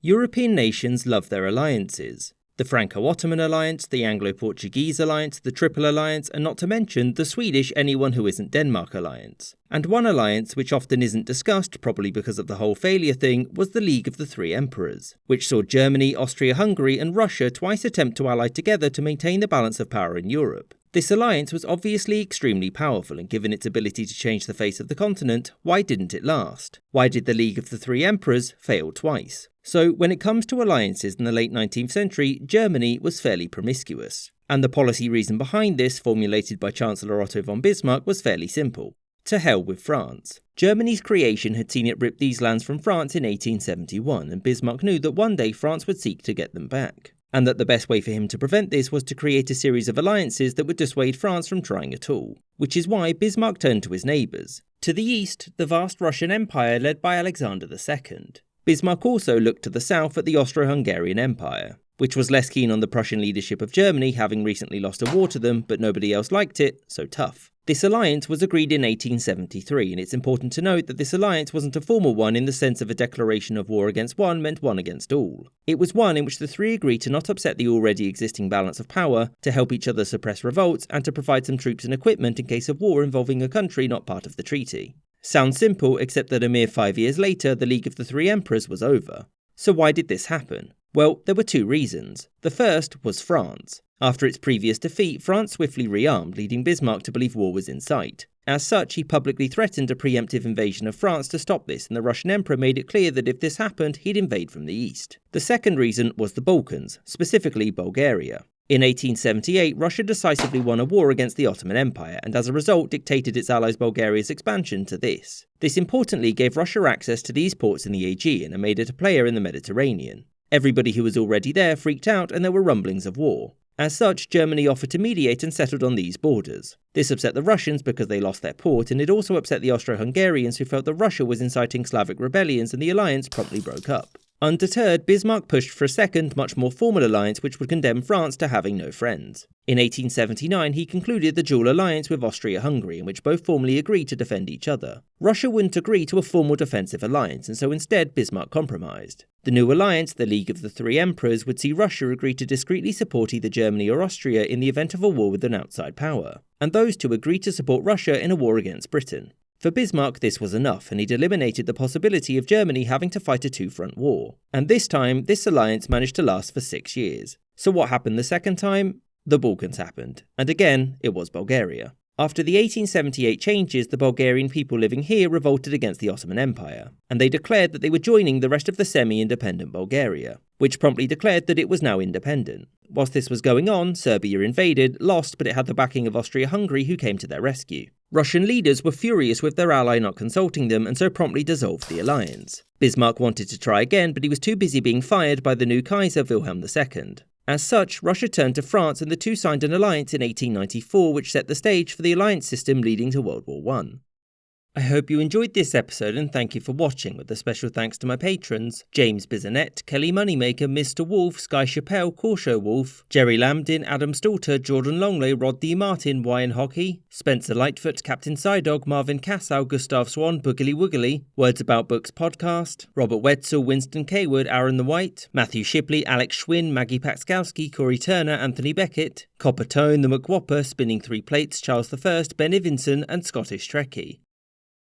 European nations love their alliances. The Franco-Ottoman alliance, the Anglo-Portuguese alliance, the Triple Alliance, and not to mention the Swedish anyone who isn't Denmark alliance. And one alliance which often isn't discussed, probably because of the whole failure thing, was the League of the Three Emperors, which saw Germany, Austria-Hungary and Russia twice attempt to ally together to maintain the balance of power in Europe. This alliance was obviously extremely powerful, and given its ability to change the face of the continent, why didn't it last? Why did the League of the Three Emperors fail twice? So, when it comes to alliances in the late 19th century, Germany was fairly promiscuous. And the policy reason behind this, formulated by Chancellor Otto von Bismarck, was fairly simple. To hell with France. Germany's creation had seen it rip these lands from France in 1871, and Bismarck knew that one day France would seek to get them back. And that the best way for him to prevent this was to create a series of alliances that would dissuade France from trying at all. Which is why Bismarck turned to his neighbours. To the east, the vast Russian Empire led by Alexander II. Bismarck also looked to the south at the Austro-Hungarian Empire, which was less keen on the Prussian leadership of Germany, having recently lost a war to them, but nobody else liked it, so tough. This alliance was agreed in 1873, and it's important to note that this alliance wasn't a formal one in the sense of a declaration of war against one meant one against all. It was one in which the three agreed to not upset the already existing balance of power, to help each other suppress revolts, and to provide some troops and equipment in case of war involving a country not part of the treaty. Sounds simple, except that a mere 5 years later, the League of the Three Emperors was over. So why did this happen? Well, there were two reasons. The first was France. After its previous defeat, France swiftly rearmed, leading Bismarck to believe war was in sight. As such, he publicly threatened a preemptive invasion of France to stop this, and the Russian Emperor made it clear that if this happened, he'd invade from the east. The second reason was the Balkans, specifically Bulgaria. In 1878, Russia decisively won a war against the Ottoman Empire, and as a result dictated its allies Bulgaria's expansion to this. This importantly gave Russia access to these ports in the Aegean and made it a player in the Mediterranean. Everybody who was already there freaked out, and there were rumblings of war. As such, Germany offered to mediate and settled on these borders. This upset the Russians because they lost their port, and it also upset the Austro-Hungarians who felt that Russia was inciting Slavic rebellions, and the alliance promptly broke up. Undeterred, Bismarck pushed for a second, much more formal alliance which would condemn France to having no friends. In 1879, he concluded the dual alliance with Austria-Hungary, in which both formally agreed to defend each other. Russia wouldn't agree to a formal defensive alliance, and so instead Bismarck compromised. The new alliance, the League of the Three Emperors, would see Russia agree to discreetly support either Germany or Austria in the event of a war with an outside power, and those two agreed to support Russia in a war against Britain. For Bismarck, this was enough, and he'd eliminated the possibility of Germany having to fight a two-front war. And this time, this alliance managed to last for 6 years. So what happened the second time? The Balkans happened. And again, it was Bulgaria. After the 1878 changes, the Bulgarian people living here revolted against the Ottoman Empire, and they declared that they were joining the rest of the semi-independent Bulgaria, which promptly declared that it was now independent. Whilst this was going on, Serbia invaded, lost, but it had the backing of Austria-Hungary who came to their rescue. Russian leaders were furious with their ally not consulting them and so promptly dissolved the alliance. Bismarck wanted to try again, but he was too busy being fired by the new Kaiser Wilhelm II. As such, Russia turned to France and the two signed an alliance in 1894 which set the stage for the alliance system leading to World War I. I hope you enjoyed this episode and thank you for watching, with a special thanks to my patrons: James Bizanet, Kelly Moneymaker, Mr. Wolf, Sky Chappelle, Corsho Wolf, Jerry Lambdin, Adam Stalter, Jordan Longley, Rod D. Martin, Wyan Hockey, Spencer Lightfoot, Captain Psydog, Marvin Cassow, Gustav Swan, Boogly Woogly, Words About Books Podcast, Robert Wetzel, Winston Kaywood, Aaron the White, Matthew Shipley, Alex Schwinn, Maggie Paxkowski, Corey Turner, Anthony Beckett, Copper Tone, The McWhopper, Spinning Three Plates, Charles I, Ben Ivinson and Scottish Trekkie.